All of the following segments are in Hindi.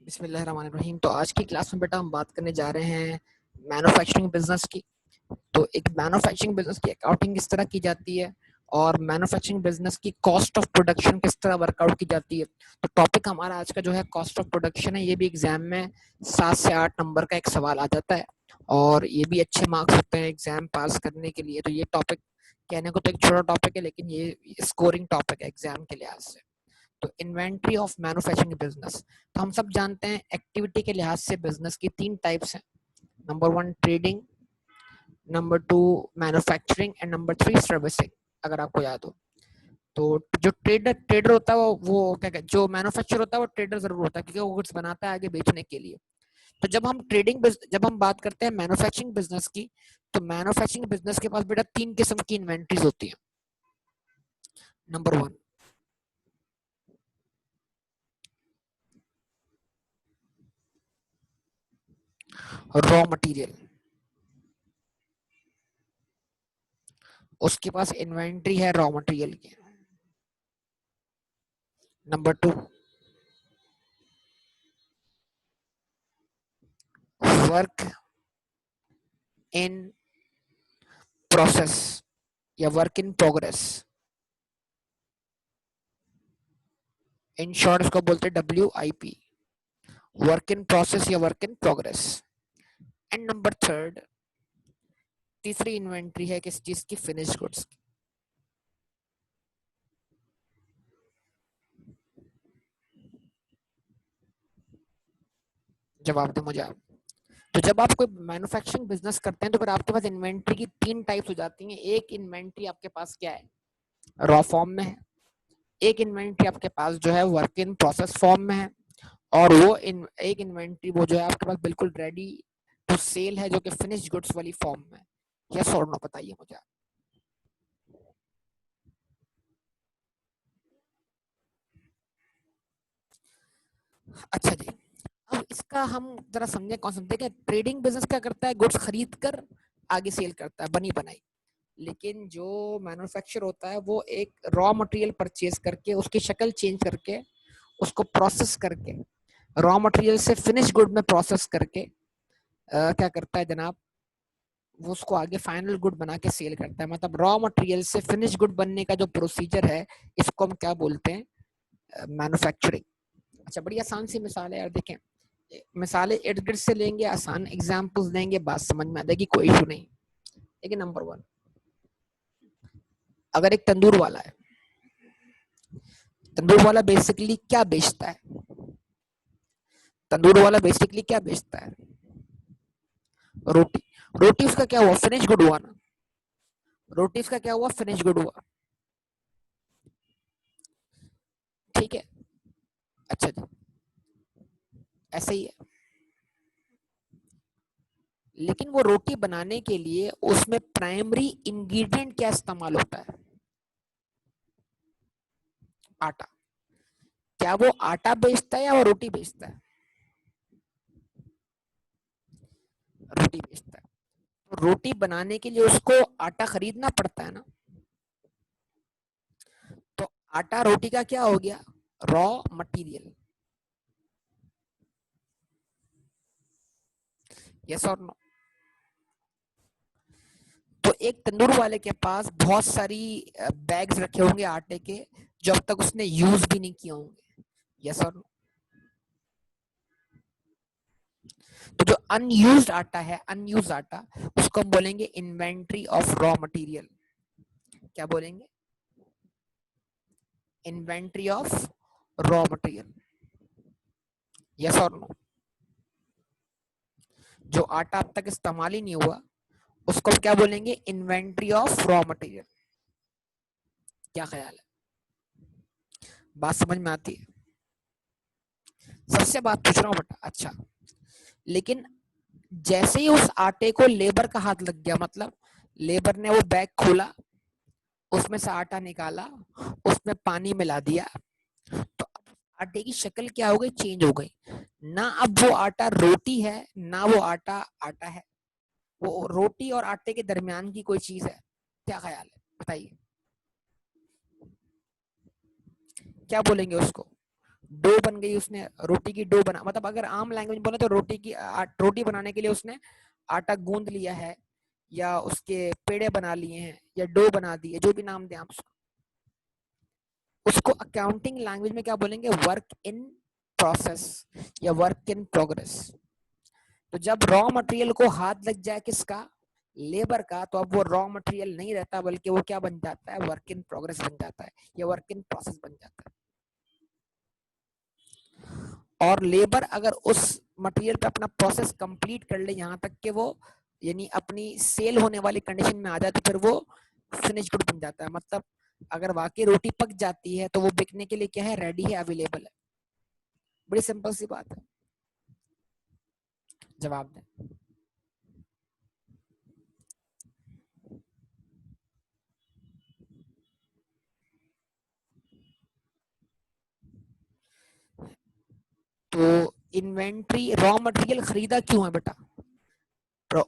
बिस्मिल्लाहिर्रहमानिर्रहीम। तो आज की क्लास में बेटा हम बात करने जा रहे हैं मैन्युफैक्चरिंग बिजनेस की। तो एक मैन्युफैक्चरिंग बिजनेस की अकाउंटिंग किस तरह की जाती है और मैन्युफैक्चरिंग बिजनेस की कॉस्ट ऑफ प्रोडक्शन किस तरह वर्कआउट की जाती है। तो टॉपिक हमारा आज का जो है कॉस्ट ऑफ प्रोडक्शन है। ये भी एग्जाम में 7 से 8 नंबर का एक सवाल आ जाता है और ये भी अच्छे मार्क्स होते हैं एग्जाम पास करने के लिए। तो ये टॉपिक कहने को तो एक छोटा टॉपिक है, लेकिन ये स्कोरिंग टॉपिक है एग्जाम के लिहाज से। तो इन्वेंट्री ऑफ मैन्युफैक्चरिंग बिजनेस, तो हम सब जानते हैं एक्टिविटी के लिहाज से बिजनेस की 3 टाइप्स हैं। Number 1 trading, number 2 manufacturing and number 3 servicing, अगर आपको याद हो। तो जो ट्रेडर होता है वो क्या कहते, जो मैन्युफैक्चर होता है वो ट्रेडर जरूर होता है, क्योंकि वो गुड्स बनाता है आगे बेचने के लिए। तो जब हम बात करते हैं मैन्युफैक्चरिंग बिजनेस की, तो मैन्युफैक्चरिंग बिजनेस के पास बेटा 3 किस्म की इन्वेंट्रीज होती है। नंबर 1 रॉ मटेरियल, उसके पास इन्वेंट्री है रॉ मटेरियल की। नंबर 2 वर्क इन प्रोसेस या work in progress, in short इसको बोलते हैं WIP, वर्क इन प्रोसेस या work in progress. And number 3 तीसरी इन्वेंट्री है किस चीज की, फिनिश गुड्स की। जवाब दो मुझे आप। तो जब आप कोई मैन्युफैक्चरिंग बिजनेस करते हैं तो फिर आपके पास इन्वेंट्री की 3 टाइप्स हो जाती हैं। एक इन्वेंट्री आपके पास क्या है, रॉ फॉर्म में है। एक इन्वेंट्री आपके पास जो है वर्क इन प्रोसेस फॉर्म में है। और एक इन्वेंट्री वो जो है आपके पास बिल्कुल रेडी टू सेल है, जो कि फिनिश गुड्स वाली फॉर्म में। यस और नो बताइए मुझे। अच्छा जी, अब इसका हम जरा समझे कॉन्सेप्ट। देखिए ट्रेडिंग बिजनेस क्या करता है, गुड्स खरीद कर आगे सेल करता है बनी बनाई। लेकिन जो मैन्युफैक्चर होता है वो एक रॉ मटेरियल परचेज करके उसकी शक्ल चेंज करके उसको प्रोसेस करके रॉ मटेरियल से फिनिश गुड में प्रोसेस करके क्या करता है जनाब, वो उसको आगे फाइनल गुड बना के सेल करता है। मतलब रॉ मटेरियल से फिनिश गुड बनने का जो प्रोसीजर है, इसको हम क्या बोलते हैं, मैन्युफैक्चरिंग। अच्छा बड़ी आसान सी मिसाल है यार, देखें मिसालें इर्द गिर्द से लेंगे, आसान एग्जाम्पल्स देंगे, बात समझ में आ जाएगी, कोई इशू नहीं। देखिए नंबर 1, अगर एक तंदूर वाला है, तंदूर वाला बेसिकली क्या बेचता है, तंदूर वाला बेसिकली क्या बेचता है, रोटी। रोटी उसका क्या हुआ, फिनिश गुड हुआ ना, रोटी उसका क्या हुआ, फिनिश गुड हुआ। ठीक है, अच्छा जी, ऐसे ही है। लेकिन वो रोटी बनाने के लिए उसमें प्राइमरी इंग्रेडिएंट क्या इस्तेमाल होता है, आटा। क्या वो आटा बेचता है या वो रोटी बेचता है, रोटी बेचता है। तो रोटी बनाने के लिए उसको आटा खरीदना पड़ता है ना। तो आटा रोटी का क्या हो गया, रॉ मटेरियल। यस और नो। तो एक तंदूर वाले के पास बहुत सारी बैग्स रखे होंगे आटे के, जो अब तक उसने यूज भी नहीं किए होंगे। यस और नो। तो जो अनयूज्ड आटा है, अनयूज्ड आटा, उसको हम बोलेंगे इन्वेंट्री ऑफ रॉ मटेरियल। क्या बोलेंगे, inventory of raw material. Yes और नो। जो आटा अब तक इस्तेमाल ही नहीं हुआ, उसको हम क्या बोलेंगे, इन्वेंट्री ऑफ रॉ मटेरियल। क्या ख्याल है, बात समझ में आती है? सबसे बात पूछ रहा हूँ बेटा। अच्छा, लेकिन जैसे ही उस आटे को लेबर का हाथ लग गया, मतलब लेबर ने वो बैग खोला, उसमें से आटा निकाला, उसमें पानी मिला दिया, तो अब आटे की शक्ल क्या हो गई, चेंज हो गई ना। अब वो आटा रोटी है ना वो आटा आटा है, वो रोटी और आटे के दरमियान की कोई चीज है। क्या ख्याल है बताइए, क्या बोलेंगे उसको, डो बन गई, उसने रोटी की डो बना, मतलब अगर आम लैंग्वेज बोले तो रोटी की रोटी बनाने के लिए उसने आटा गूंद लिया है, या उसके पेड़े बना लिए हैं, या डो बना दी है, जो भी नाम दें आप उसको अकाउंटिंग लैंग्वेज में क्या बोलेंगे? वर्क इन प्रोसेस या वर्क इन प्रोग्रेस। तो जब रॉ मटेरियल को हाथ लग जाए किसका? लेबर का, तो अब वो रॉ मटेरियल नहीं रहता, बल्कि वो क्या बन जाता है? वर्क इन प्रोग्रेस बन जाता है, या वर्क इन प्रोसेस बन जाता है। और लेबर अगर उस मटेरियल पे अपना प्रोसेस कंप्लीट कर ले यहाँ तक कि वो यानी अपनी सेल होने वाली कंडीशन में आ जाए, तो फिर वो फिनिश गुड बन जाता है। मतलब अगर वाकई रोटी पक जाती है तो वो बिकने के लिए क्या है? रेडी है, अवेलेबल है। बड़ी सिंपल सी बात है। जवाब दें। तो इन्वेंट्री, रॉ मटेरियल खरीदा क्यों है बेटा?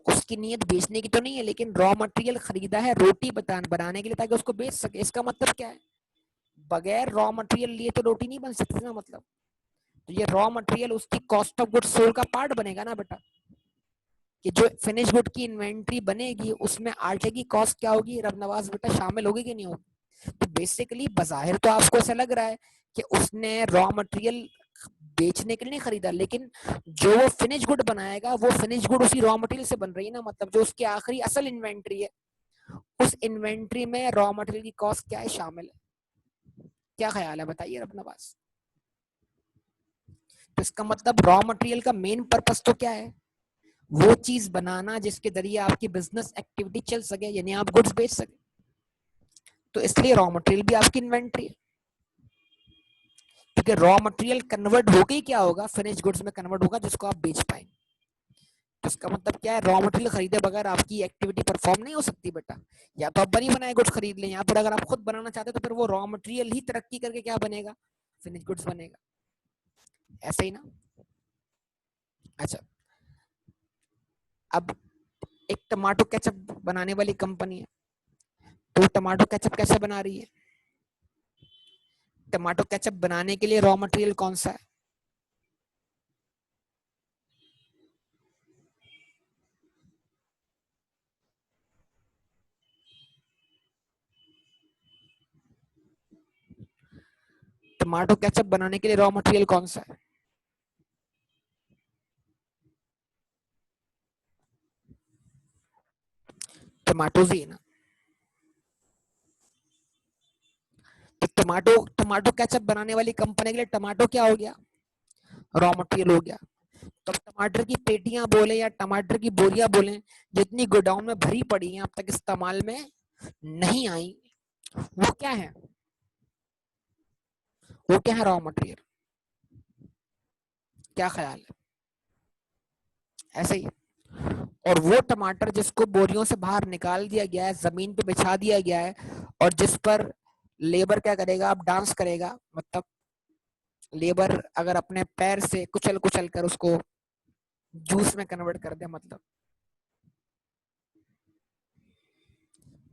उसकी नीयत बेचने की तो नहीं है, लेकिन रॉ मटेरियल खरीदा है रोटी बनाने के लिए, ताकि उसको बेच सके। इसका मतलब क्या है? बगैर रॉ मटेरियल लिए तो रोटी नहीं बन सकती ना। मतलब तो ये रॉ मटेरियल उसकी कॉस्ट ऑफ गुड्स सोल्ड का पार्ट बनेगा ना बेटा। कि जो फिनिश गुड की इन्वेंट्री बनेगी उसमें आटे की कॉस्ट क्या होगी रबनवाज बेटा? शामिल होगी कि नहीं होगी? तो बेसिकली बाहिर तो आपको ऐसा लग रहा है कि उसने रॉ मटेरियल बेचने के लिए नहीं खरीदा, लेकिन जो वो फिनिश गुड बनाएगा वो फिनिश गुड उसी रॉ मटेरियल से बन रही है ना। मतलब जो उसकी आखिरी असल इन्वेंट्री है, उस इन्वेंट्री में रॉ मटेरियल की कॉस्ट क्या है? शामिल है। क्या ख्याल है बताइए अपना पास? तो इसका मतलब रॉ मटेरियल का मेन पर्पस तो क्या है? वो चीज बनाना जिसके जरिए आपकी बिजनेस एक्टिविटी चल सके, यानी आप गुड्स बेच सके। तो इसलिए रॉ मटेरियल भी आपकी इन्वेंट्री है, क्योंकि रॉ मटेरियल कन्वर्ट होके ही क्या होगा? फिनिश गुड्स में कन्वर्ट होगा, जिसको आप बेच पाएंगे। तो इसका मतलब क्या है? रॉ मटेरियल खरीदे बगैर आपकी एक्टिविटी परफॉर्म नहीं हो सकती बेटा। या तो आप बनी बनाए गुड्स खरीद लें, यहाँ पर अगर आप खुद बनाना चाहते हैं तो फिर वो रॉ मटेरियल ही तरक्की करके क्या बनेगा? फिनिश गुड्स बनेगा। ऐसे ही ना। अच्छा, अब एक टमाटो केचप बनाने वाली कंपनी है, तो टमाटो केचप कैसे बना रही है? टमाटो केचप बनाने के लिए रॉ मटेरियल कौन सा है? टमाटो केचप बनाने के लिए रॉ मटेरियल कौन सा है? टमाटोज ही है ना। तो टमाटो टमाटो केचप बनाने वाली कंपनी के लिए टमाटो क्या हो गया? रॉ मटेरियल हो गया। तो टमाटर की पेटियां बोले या टमाटर की बोरियां बोले, जितनी गोडाउन में भरी पड़ी हैं अब तक इस्तेमाल में नहीं आई, वो क्या है? वो क्या है? Raw material. क्या ख्याल है? ऐसे ही। और वो टमाटर जिसको बोरियों से बाहर निकाल दिया गया है, जमीन पे बिछा दिया गया है, और जिस पर लेबर क्या करेगा? अब डांस करेगा। मतलब लेबर अगर अपने पैर से कुचल कुचल कर उसको जूस में कन्वर्ट कर दे, मतलब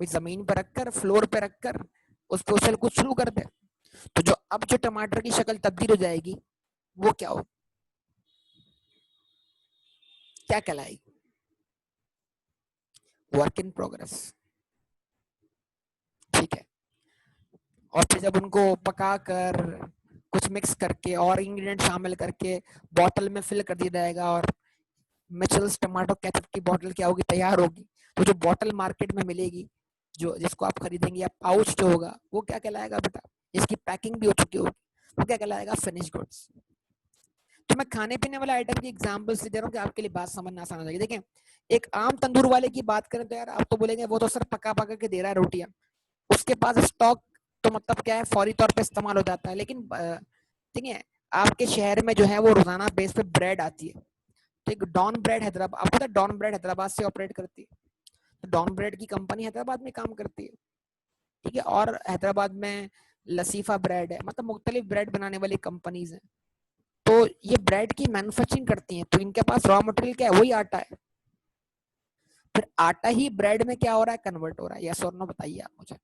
जमीन पर रखकर, फ्लोर पे रखकर उस पर उछल कुछ शुरू कर दे, तो जो अब जो टमाटर की शक्ल तब्दील हो जाएगी, वो क्या हो? क्या कहलाएगी? Work in progress. ठीक है। और फिर जब उनको पका कर कुछ मिक्स करके और इंग्रेडिएंट शामिल करके बॉटल में फिल कर दिया जाएगा, और मिचेल्स टमाटो केचप की बॉटल क्या होगी? तैयार होगी। तो जो बॉटल मार्केट में मिलेगी, जो जिसको आप खरीदेंगे, या पाउच जो होगा, वो क्या कहलाएगा बेटा? जिसकी पैकिंग भी हो चुकी होगी, वो क्या कहलाएगा? Finish goods. तो मैं खाने पीने वाले आइटम की एग्जांपल से दे रहा हूँ कि आपके लिए बात समझना आसान हो जाएगी। देखें, एक आम तंदूर वाले की बात करें तो यार आप तो बोलेंगे वो तो सर पका पका के दे रहा है रोटियां, उसके पास स्टॉक तो मतलब क्या है, फौरी तौर पे इस्तेमाल हो जाता है। लेकिन ठीक है, आपके शहर में जो है वो रोजाना बेस पे ब्रेड आती है। तो एक डॉन ब्रेड हैदराबाद, आपको पता है डॉन ब्रेड हैदराबाद से ऑपरेट करती है। तो डॉन ब्रेड की कंपनी हैदराबाद में काम करती है। ठीक है। और हैदराबाद में लसीफा ब्रेड है, मतलब मुख्तलिफ ब्रेड बनाने वाली कंपनीज हैं। तो ये ब्रेड की मैन्युफैक्चरिंग करती हैं, तो इनके पास रॉ मटेरियल क्या है? वही आटा है। फिर आटा ही ब्रेड में क्या हो रहा है? कन्वर्ट हो रहा है। यस और नो बताइए आप मुझे।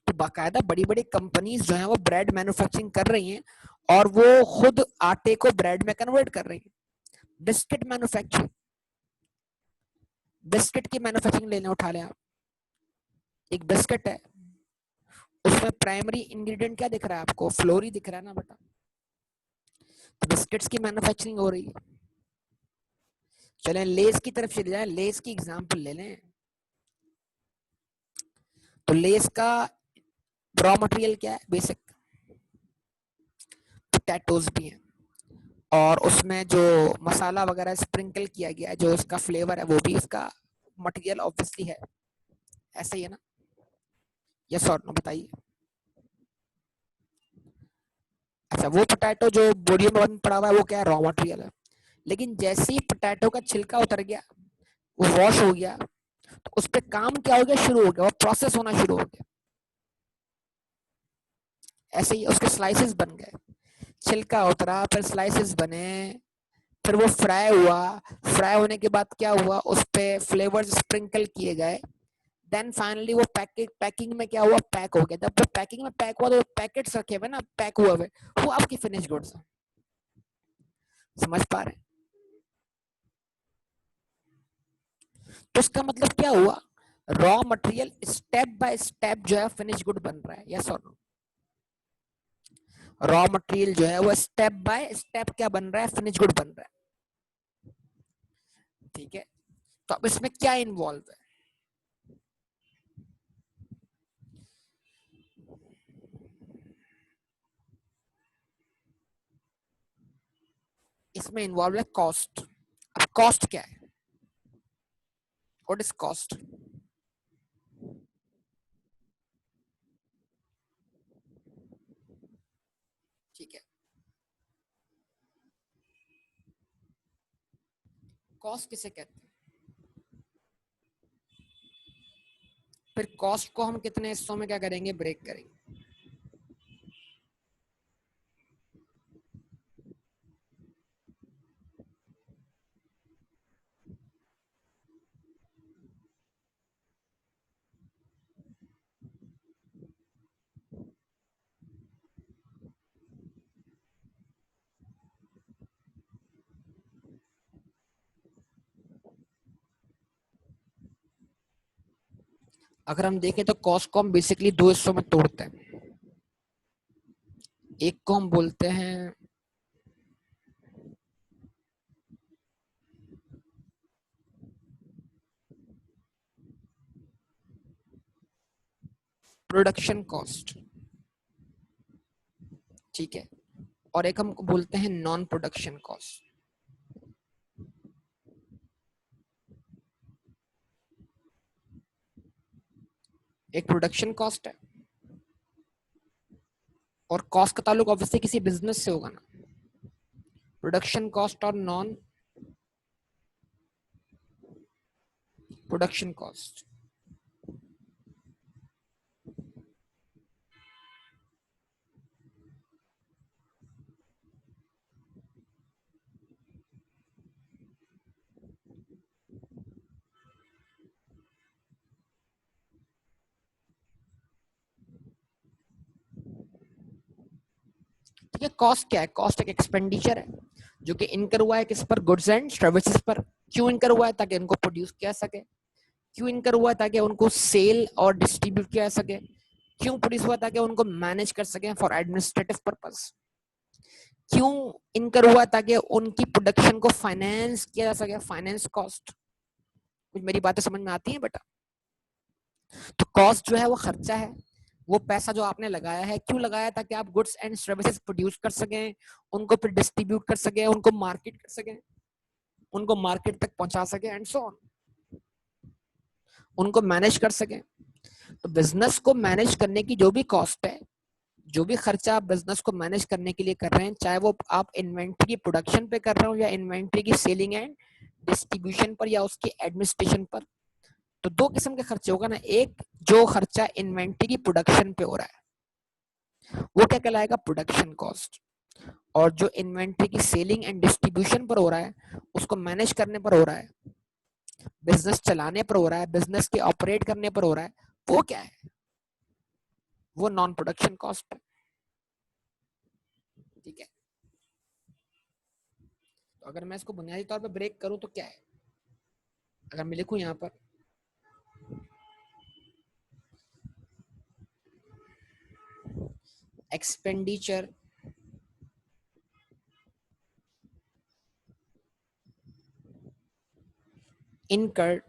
तो बाकायदा बड़ी बड़ी कंपनीज जो है वो ब्रेड मैन्युफैक्चरिंग कर रही हैं, और वो खुद आटे को ब्रेड में कन्वर्ट कर रही है। बिस्किट मैन्युफैक्चरिंग, बिस्किट की मैन्युफैक्चरिंग लेने उठा लें आप, एक बिस्किट है, उसमें प्राइमरी इंग्रेडिएंट क्या दिख रहा है आपको? फ्लोर ही दिख रहा है ना बेटा। तो बिस्किट्स की मैन्युफैक्चरिंग हो रही है। चलें लेस की तरफ चले जाए, लेस की एग्जांपल ले लें। तो लेस का रॉ मटेरियल क्या है? बेसिक पोटैटोज भी हैं, और उसमें जो मसाला वगैरह स्प्रिंकल किया गया है, जो उसका फ्लेवर है, वो भी इसका मटेरियल ऑब्वियसली है। ऐसा ही है ना? यस और नो बताइए। अच्छा, वो पोटैटो जो बोरियों में बंद पड़ा हुआ है वो क्या है? रॉ मटेरियल है। लेकिन जैसे ही पोटैटो का छिलका उतर गया, वो वॉश हो गया, तो उस पर काम क्या हो गया? शुरू हो गया, वो प्रोसेस होना शुरू हो गया। ऐसे ही उसके स्लाइसेस बन गए, छिलका उतरा, फिर स्लाइसेस बने, फिर वो फ्राई हुआ, फ्राई होने के बाद क्या हुआ? उस पे फ्लेवर्स स्प्रिंकल किए गए, देन फाइनली वो पैकिंग में क्या हुआ? पैक हो गया। जब वो पैकिंग में पैक हुआ तो पैकेट्स रखे हुए ना, पैक हुए हुए, वो आपकी फिनिश गुड्स है। समझ पा रहे हैं? तो इसका मतलब क्या हुआ? Raw material step by step जो है फिनिश गुड बन रहा है। यस और नो? रॉ मटेरियल जो है वो स्टेप बाय स्टेप क्या बन रहा है? फिनिश गुड बन रहा है। ठीक है, तो अब इसमें क्या इन्वॉल्व है? इसमें इन्वॉल्व है कॉस्ट। अब कॉस्ट क्या है? What is cost? ठीक है, कॉस्ट किसे कहते हैं? फिर कॉस्ट को हम कितने हिस्सों में क्या करेंगे? ब्रेक करेंगे। अगर हम देखें तो कॉस्ट को हम बेसिकली दो हिस्सों में तोड़ते हैं। एक को हम बोलते हैं प्रोडक्शन कॉस्ट, ठीक है, और एक हम बोलते हैं नॉन प्रोडक्शन कॉस्ट। एक प्रोडक्शन कॉस्ट है, और कॉस्ट का ताल्लुक ऑब्वियसली किसी बिजनेस से होगा ना। प्रोडक्शन कॉस्ट और नॉन प्रोडक्शन कॉस्ट। ठीक है, कॉस्ट क्या है? कॉस्ट एक एक्सपेंडिचर है जो कि इनकर हुआ है किस पर? गुड्स एंड सर्विसेज पर। क्यों इनकर हुआ है? ताकि उनको प्रोड्यूस किया सके। क्यों इनकर हुआ है? ताकि उनको सेल और डिस्ट्रीब्यूट किया सके। क्यों प्रोड्यूस हुआ? ताकि उनको मैनेज कर सके फॉर एडमिनिस्ट्रेटिव पर्पस। क्यों इनकर हुआ? ताकि उनकी प्रोडक्शन को फाइनेंस किया जा सके, फाइनेंस कॉस्ट। कुछ मेरी बातें समझ में आती हैं बेटा? तो कॉस्ट जो है वो खर्चा है, वो पैसा जो आपने लगाया है। क्यों लगाया? ताकि आप गुड्स एंड सर्विसेज प्रोड्यूस कर सकें, उनको फिर डिस्ट्रीब्यूट कर सकें, उनको मार्केट कर सकें, उनको मार्केट तक पहुंचा सकें, एंड सो ऑन, उनको मैनेज कर सकें। तो बिजनेस को मैनेज करने की जो भी कॉस्ट है, जो भी खर्चा आप बिजनेस को मैनेज करने के लिए कर रहे हैं, चाहे वो आप इन्वेंट्री की प्रोडक्शन पे कर रहे हो या इन्वेंट्री की सेलिंग एंड डिस्ट्रीब्यूशन पर या उसकी एडमिनिस्ट्रेशन पर, तो दो किस्म के खर्चे होगा ना। एक जो खर्चा इन्वेंट्री की प्रोडक्शन पे हो रहा है वो क्या कहलाएगा? Production cost. और जो इन्वेंट्री की सेलिंग एंड डिस्ट्रीब्यूशन पर हो रहा है, उसको मैनेज करने पर हो रहा है, बिजनेस चलाने पर हो रहा है, बिजनेस के ऑपरेट करने पर हो रहा है, वो क्या है? वो नॉन प्रोडक्शन कॉस्ट है। ठीक है, अगर मैं इसको बुनियादी तौर पर ब्रेक करूं तो क्या है, अगर मैं लिखूं यहाँ पर expenditure incurred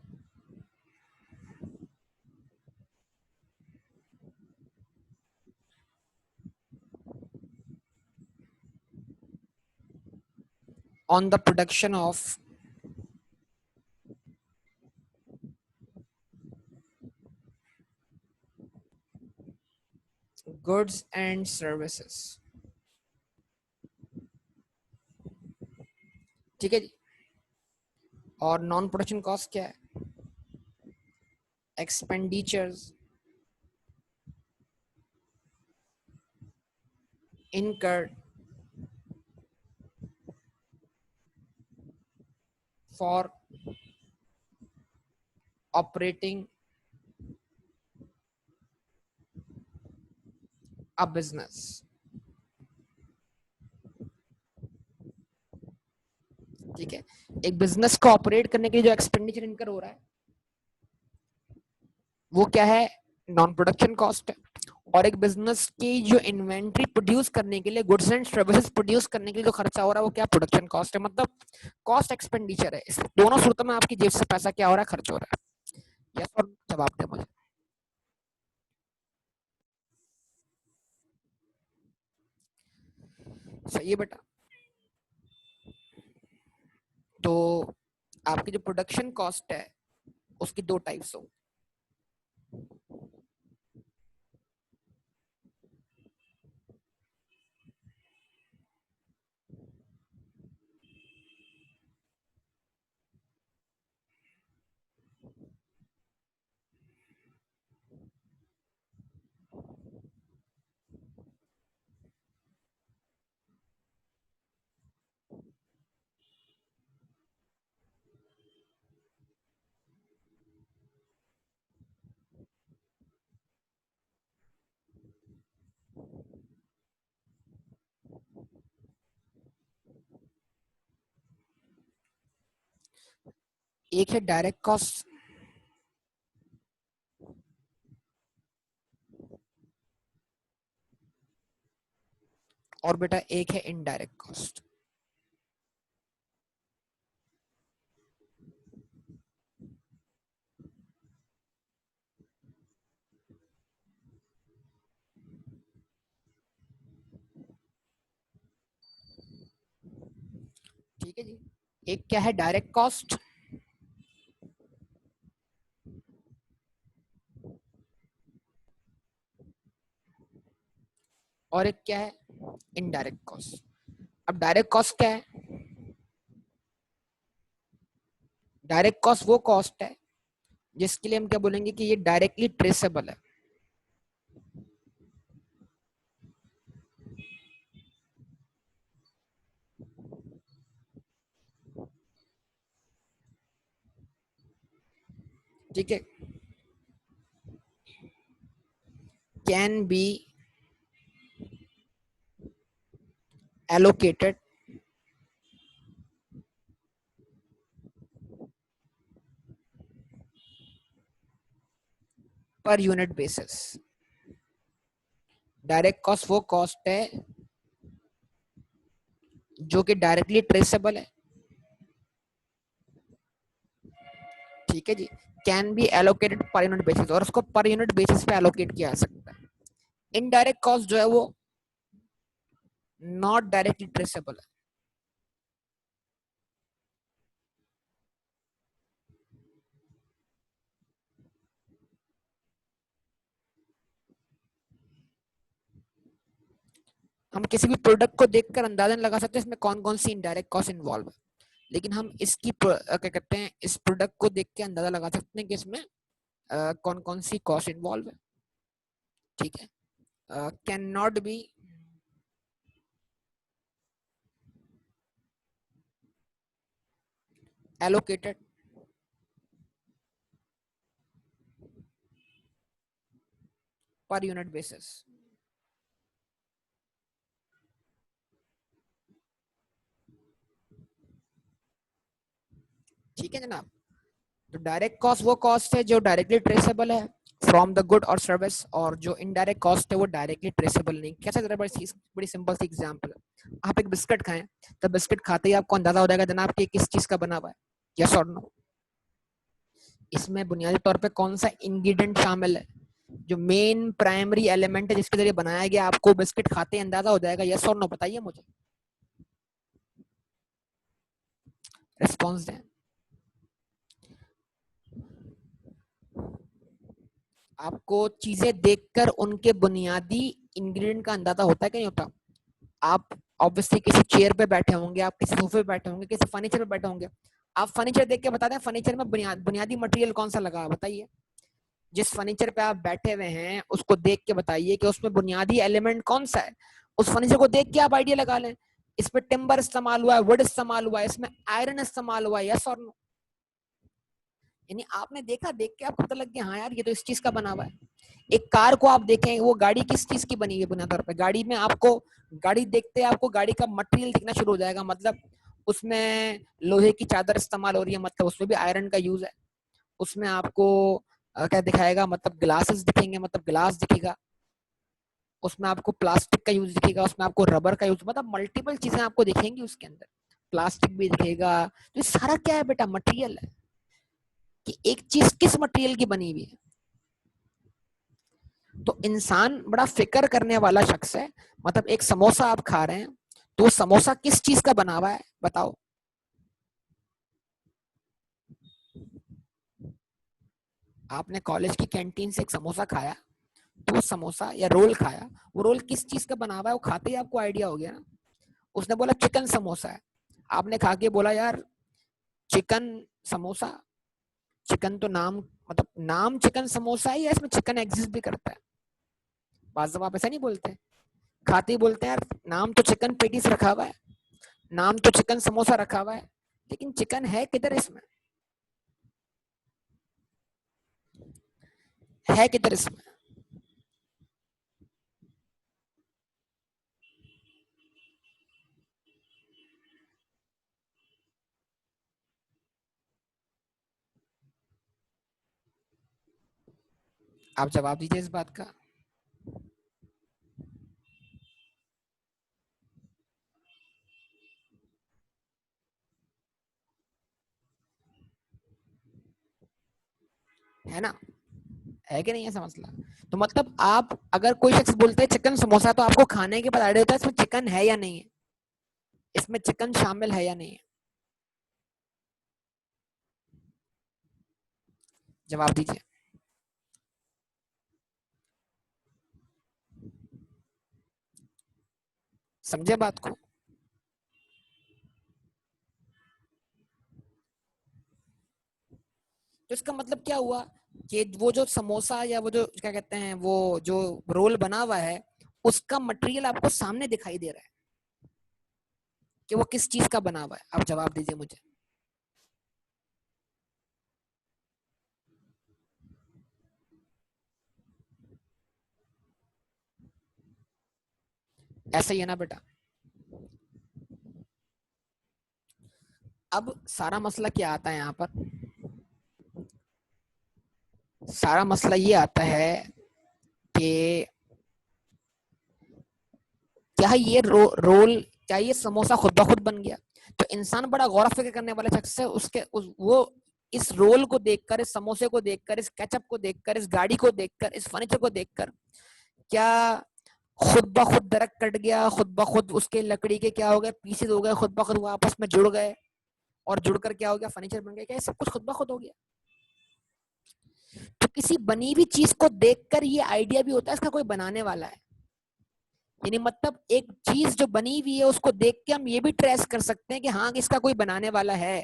on the production of goods and services। ठीक है जी। और नॉन प्रोडक्शन कॉस्ट क्या है, expenditures incurred for operating a business। ठीक है, एक बिजनेस को ऑपरेट करने के लिए जो एक्सपेंडिचर इनकर हो रहा है वो क्या है, नॉन प्रोडक्शन कॉस्ट है। और एक बिजनेस की जो इन्वेंट्री प्रोड्यूस करने के लिए, गुड्स एंड सर्विसेज प्रोड्यूस करने के लिए जो खर्चा हो रहा है वो क्या, प्रोडक्शन कॉस्ट है। मतलब कॉस्ट एक्सपेंडिचर है। इस दोनों सूरतों में आपकी जेब से पैसा क्या हो रहा है, खर्च हो रहा है। यस और जवाब दे मुझे। सही है बेटा। तो आपकी जो प्रोडक्शन कॉस्ट है उसकी दो टाइप्स हो, एक है डायरेक्ट कॉस्ट और बेटा एक है इनडायरेक्ट कॉस्ट। ठीक है जी। एक क्या है डायरेक्ट कॉस्ट और एक क्या है इनडायरेक्ट कॉस्ट। अब डायरेक्ट कॉस्ट क्या है, डायरेक्ट कॉस्ट वो कॉस्ट है जिसके लिए हम क्या बोलेंगे कि ये डायरेक्टली ट्रेसेबल है। ठीक है, can be allocated per unit basis. Direct cost वो कॉस्ट है जो कि डायरेक्टली ट्रेसेबल है। ठीक है जी। Can be allocated per unit basis, और उसको पर यूनिट बेसिस पे एलोकेट किया जा सकता है। इनडायरेक्ट कॉस्ट जो है वो नॉट डायरेक्टली ट्रेसेबल है। हम किसी भी प्रोडक्ट को देखकर अंदाजन लगा सकते हैं इसमें कौन कौन सी इनडायरेक्ट कॉस्ट इन्वॉल्व है, लेकिन हम इसकी क्या कहते हैं, इस प्रोडक्ट को देख के अंदाजा लगा सकते हैं कि इसमें कौन कौन सी कॉस्ट इन्वॉल्व है। ठीक है, can not be allocated per unit basis। ठीक है जनाब। तो डायरेक्ट कॉस्ट वो कॉस्ट है जो डायरेक्टली ट्रेसेबल है फ्रॉम द गुड और सर्विस, और जो इनडायरेक्ट कॉस्ट है वो डायरेक्टली ट्रेसेबल नहीं। कैसे जरा बड़ी सिंपल सी एग्जांपल है, आप एक बिस्किट खाएं तो बिस्किट खाते ही आपको अंदाजा हो जाएगा जनाब कि किस चीज का बना हुआ है, यस और नो। इसमें बुनियादी तौर पे कौन सा इंग्रेडिएंट शामिल है, जो मेन प्राइमरी एलिमेंट है जिसके जरिए बनाया गया, आपको बिस्किट खाते ही अंदाजा हो जाएगा, यस और नो, बताइए मुझे, रिस्पॉन्स दें। आपको चीजें देखकर उनके बुनियादी इंग्रेडिएंट का अंदाजा होता है कि नहीं होता? आप ऑब्वियसली किसी चेयर पे बैठे होंगे, आप किसी सोफे पे बैठे होंगे, किसी फर्नीचर पे बैठे होंगे, आप फर्नीचर देख के बता दें फर्नीचर में बुनियादी मटेरियल कौन सा लगा है, बताइए। जिस फर्नीचर पे आप बैठे हुए हैं उसको देख के बताइए कि उसमें बुनियादी एलिमेंट कौन सा है। उस फर्नीचर को देख के आप आइडिया लगा लें, इसमें टिम्बर इस्तेमाल हुआ है, वुड इस्तेमाल हुआ है, इसमें आयरन इस्तेमाल हुआ है, यस और नो। यानी आपने देखा, देख के आपको पता लग गया हाँ यार ये तो इस चीज का बना हुआ है। एक कार को आप देखें, वो गाड़ी किस चीज की बनी हुई है बुनियादी तौर पर, गाड़ी में आपको गाड़ी देखते आपको गाड़ी का मटेरियल दिखना शुरू हो जाएगा, मतलब उसमें लोहे की चादर इस्तेमाल हो रही है, मतलब उसमें भी आयरन का यूज है। उसमें आपको क्या दिखाएगा, मतलब ग्लासेस दिखेंगे, मतलब ग्लास दिखेगा। उसमें आपको प्लास्टिक का यूज दिखेगा, उसमें आपको रबर का यूज, मतलब मल्टीपल चीजें आपको दिखेंगी उसके अंदर, प्लास्टिक भी दिखेगा। तो ये सारा क्या है बेटा, मटेरियल है, कि एक चीज किस मटेरियल की बनी हुई है। तो इंसान बड़ा फिक्र करने वाला शख्स है। मतलब एक समोसा आप खा रहे हैं तो वो समोसा किस चीज का बना हुआ है, बताओ। आपने कॉलेज की कैंटीन से एक समोसा खाया, तो वो समोसा या रोल खाया, वो रोल किस चीज का बना हुआ है, वो खाते ही आपको आइडिया हो गया ना। उसने बोला चिकन समोसा है, आपने खा के बोला यार चिकन समोसा, चिकन तो नाम, मतलब नाम चिकन समोसा है या इसमें चिकन एग्जिस्ट भी करता है। बात जब आप ऐसा नहीं बोलते, खाते ही बोलते हैं यार नाम तो चिकन पेटीज रखा हुआ है, नाम तो चिकन समोसा रखा हुआ है, लेकिन चिकन है किधर, इसमें है किधर इसमें। आप जवाब दीजिए इस बात का। है ना, है कि नहीं ऐसा मसला। तो मतलब आप अगर कोई शख्स बोलते हैं चिकन समोसा, तो आपको खाने के बाद आइडिया होता है इसमें चिकन है या नहीं है, इसमें चिकन शामिल है या नहीं है। जवाब दीजिए, समझे बात को। तो इसका मतलब क्या हुआ कि वो जो समोसा या वो जो क्या कहते हैं वो जो रोल बना हुआ है, उसका मटेरियल आपको सामने दिखाई दे रहा है कि वो किस चीज का बना हुआ है। आप जवाब दीजिए मुझे। ऐसा ही है ना बेटा। अब सारा मसला क्या आता है यहाँ पर, सारा मसला ये आता है कि क्या ये रोल, क्या ये समोसा खुद ब खुद बन गया। तो इंसान बड़ा गौर फिक्र करने वाला शख्स है, वो इस रोल को देखकर, इस समोसे को देखकर, इस केचप को देखकर, इस गाड़ी को देखकर, इस फर्नीचर को देखकर, क्या खुद ब खुद दरख्त कट गया, खुद ब खुद उसके लकड़ी के क्या हो गए, पीसेज हो गए, खुद ब खुद वो आपस में जुड़ गए और जुड़कर क्या हो गया, फर्नीचर बन गया, क्या सब कुछ खुद ब खुद हो गया। तो किसी बनी हुई चीज को देखकर ये आइडिया भी होता है इसका कोई बनाने वाला है। यानी मतलब एक चीज जो बनी हुई है उसको देख के हम ये भी ट्रेस कर सकते हैं कि हाँ इसका कोई बनाने वाला है।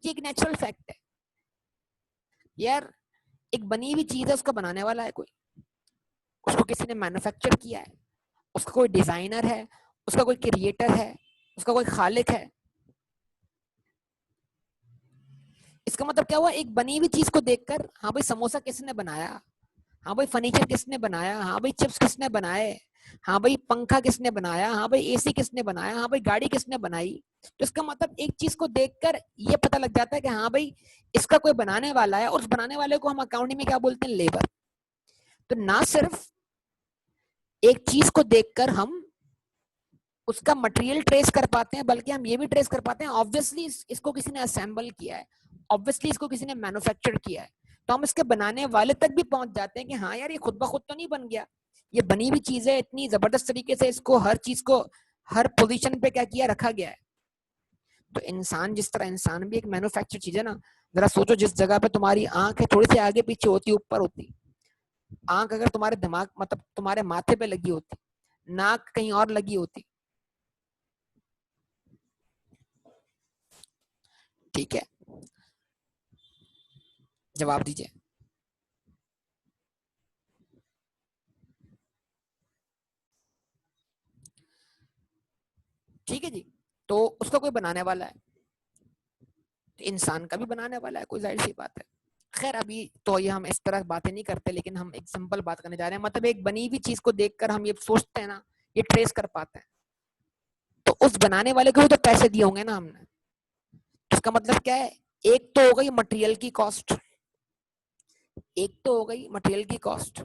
ये एक नेचुरल फैक्ट है यार। एक बनी हुई चीज है, उसका बनाने वाला है कोई, उसको किसी ने मैन्युफैक्चर किया है, उसका कोई डिजाइनर है, उसका कोई क्रिएटर है, उसका कोई खालिक है। इसका मतलब क्या हुआ, एक बनी हुई चीज को देखकर हाँ भाई समोसा किसने बनाया, हाँ भाई फर्नीचर किसने बनाया, हाँ भाई चिप्स किसने बनाए, हाँ भाई पंखा किसने बनाया, हाँ भाई एसी किसने बनाया, हाँ भाई गाड़ी किसने बनाई। तो इसका मतलब एक चीज को देखकर ये पता लग जाता है कि हाँ भाई इसका कोई बनाने वाला है, और उस बनाने वाले को हम अकाउंटिंग में क्या बोलते हैं, लेबर। तो ना सिर्फ एक चीज को देखकर हम उसका मटेरियल ट्रेस कर पाते हैं, बल्कि हम ये भी ट्रेस कर पाते हैं ऑब्वियसली इसको किसी ने असेंबल किया है, ऑब्वियसली इसको किसी ने मैन्युफैक्चर किया है। तो हम इसके बनाने वाले तक भी पहुंच जाते हैं कि हाँ यार ये खुद ब खुद तो नहीं बन गया, ये बनी हुई चीज है, इतनी जबरदस्त तरीके से इसको हर चीज को हर पोजीशन पे क्या किया, रखा गया है। तो इंसान जिस तरह, इंसान भी एक मैन्युफैक्चर चीज है ना। जरा सोचो, जिस जगह पे तुम्हारी आंख है थोड़ी सी आगे पीछे होती, ऊपर होती, आंख अगर तुम्हारे दिमाग मतलब तुम्हारे माथे पे लगी होती, नाक कहीं और लगी होती, ठीक है, जवाब दीजिए। ठीक है जी। तो उसका कोई बनाने वाला है, तो इंसान का भी बनाने वाला है, कोई जाहिर सी बात है। खैर अभी तो ये हम इस तरह बातें नहीं करते, लेकिन हम एक सिंपल बात करने जा रहे हैं, मतलब एक बनी हुई चीज को देखकर हम ये सोचते हैं ना, ये ट्रेस कर पाते हैं। तो उस बनाने वाले को भी तो पैसे दिए होंगे ना हमने। तो इसका मतलब क्या है, एक तो हो गई मटेरियल की कॉस्ट, एक तो हो गई मटेरियल की कॉस्ट,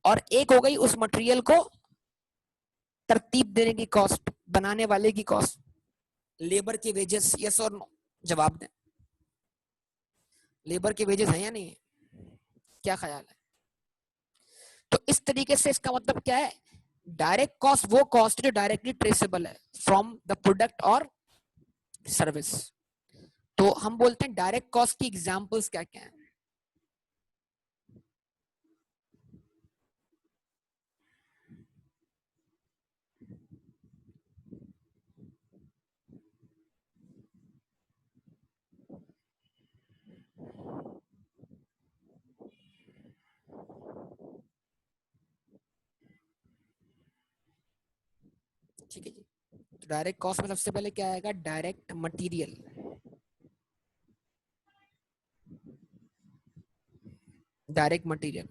और एक हो गई उस मटेरियल को तरतीब देने की कॉस्ट, बनाने वाले की कॉस्ट, लेबर के वेजेस, यस और नो, जवाब दें। लेबर के वेजेस हैं या नहीं है, क्या ख्याल है। तो इस तरीके से इसका मतलब क्या है, डायरेक्ट कॉस्ट वो कॉस्ट जो डायरेक्टली ट्रेसेबल है फ्रॉम द प्रोडक्ट और सर्विस। तो हम बोलते हैं डायरेक्ट कॉस्ट की एग्जांपल्स क्या क्या हैं। ठीक है जी। तो डायरेक्ट कॉस्ट में सबसे पहले क्या आएगा, direct material, direct material.